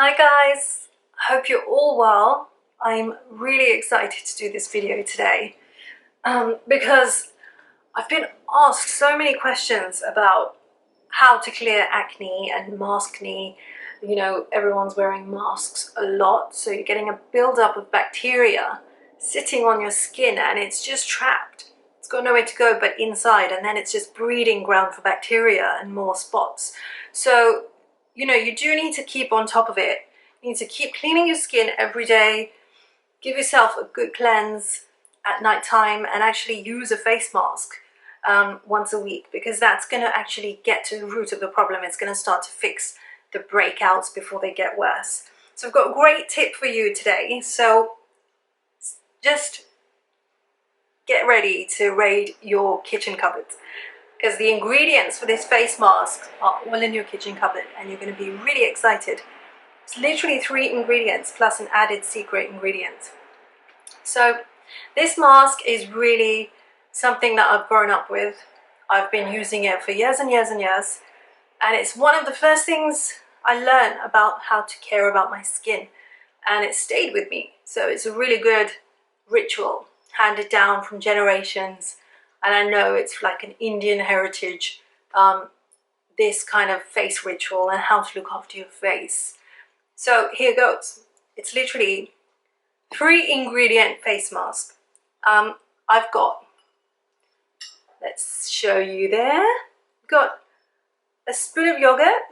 Hi guys, hope you're all well. I'm really excited to do this video today because I've been asked so many questions about how to clear acne and maskne. You know, everyone's wearing masks a lot, so you're getting a buildup of bacteria sitting on your skin and it's just trapped. It's got nowhere to go but inside, and then it's just breeding ground for bacteria and more spots. So you know, you do need to keep on top of it. You need to keep cleaning your skin every day, give yourself a good cleanse at night time, and actually use a face mask once a week, because that's going to actually get to the root of the problem. It's going to start to fix the breakouts before they get worse. So I've got a great tip for you today. So just get ready to raid your kitchen cupboard, because the ingredients for this face mask are all in your kitchen cupboard and you're going to be really excited. It's literally 3 ingredients plus an added secret ingredient. So this mask is really something that I've grown up with. I've been using it for years and years and years, and it's one of the first things I learned about how to care about my skin, and it stayed with me. So it's a really good ritual handed down from generations. And I know it's like an Indian heritage, this kind of face ritual and how to look after your face. So here goes. It's literally 3 ingredient face mask. I've got, let's show you there. Got a spoon of yogurt,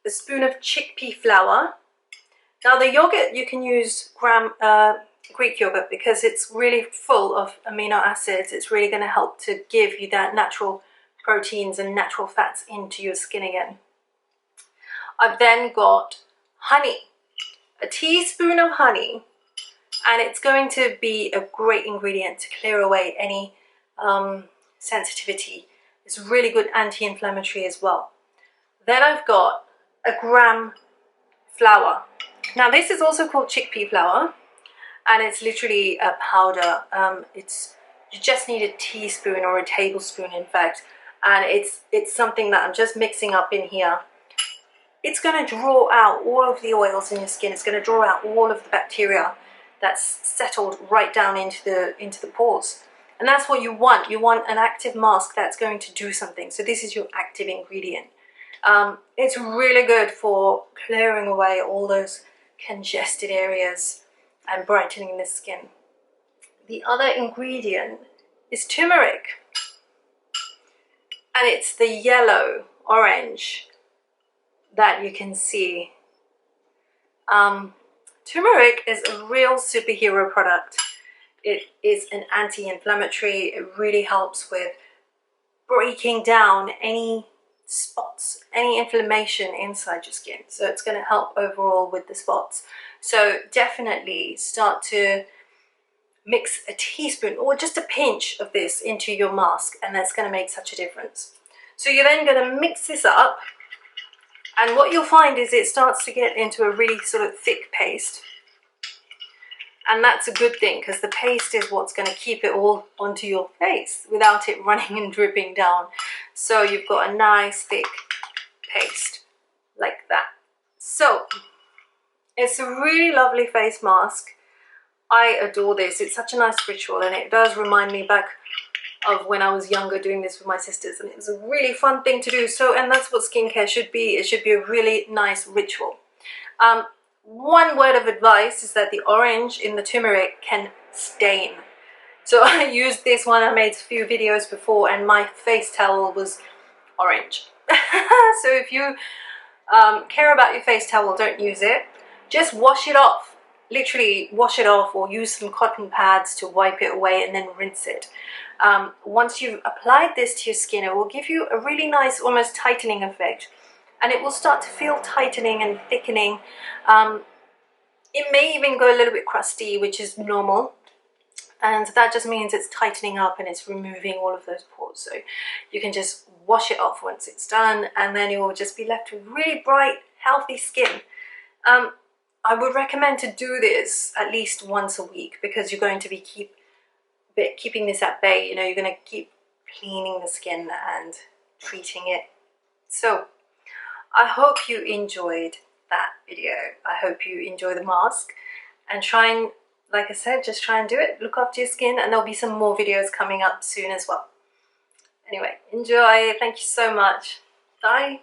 a spoon of chickpea flour. Now the yogurt, you can use Greek yogurt because it's really full of amino acids. It's really going to help to give you that natural proteins and natural fats into your skin again. I've then got honey, a teaspoon of honey, and it's going to be a great ingredient to clear away any sensitivity. It's really good anti-inflammatory as well. Then I've got a gram flour. Now this is also called chickpea flour, and it's literally a powder. You just need a teaspoon or a tablespoon, in fact, and it's something that I'm just mixing up in here. It's going to draw out all of the oils in your skin. It's going to draw out all of the bacteria that's settled right down into the pores, and that's what you want. You want an active mask that's going to do something. So this is your active ingredient. It's really good for clearing away all those congested areas and brightening the skin. The other ingredient is turmeric, and it's the yellow orange that you can see. Turmeric is a real superhero product. It is an anti-inflammatory. It really helps with breaking down any spots, any inflammation inside your skin. So it's going to help overall with the spots. So definitely start to mix a teaspoon or just a pinch of this into your mask, and that's going to make such a difference. So you're then going to mix this up, and what you'll find is it starts to get into a really sort of thick paste. And that's a good thing, because the paste is what's going to keep it all onto your face without it running and dripping down. So you've got a nice thick paste like that. So it's a really lovely face mask. I adore this. It's such a nice ritual, and it does remind me back of when I was younger doing this with my sisters, and it was a really fun thing to do. So, and that's what skincare should be. It should be a really nice ritual. One word of advice is that the orange in the turmeric can stain. So I used this one. I made a few videos before, and my face towel was orange. So if you care about your face towel, don't use it. Just wash it off. Literally wash it off, or use some cotton pads to wipe it away and then rinse it. Once you've applied this to your skin, it will give you a really nice, almost tightening effect. And it will start to feel tightening and thickening. It may even go a little bit crusty, which is normal. And that just means it's tightening up and it's removing all of those pores. So you can just wash it off once it's done, and then you will just be left with really bright, healthy skin. I would recommend to do this at least once a week, because you're going to be keeping this at bay. You know, you're going to keep cleaning the skin and treating it. So I hope you enjoyed that video. I hope you enjoy the mask and try and, like I said, just try and do it. Look after your skin, and there'll be some more videos coming up soon as well. Anyway, enjoy. Thank you so much. Bye.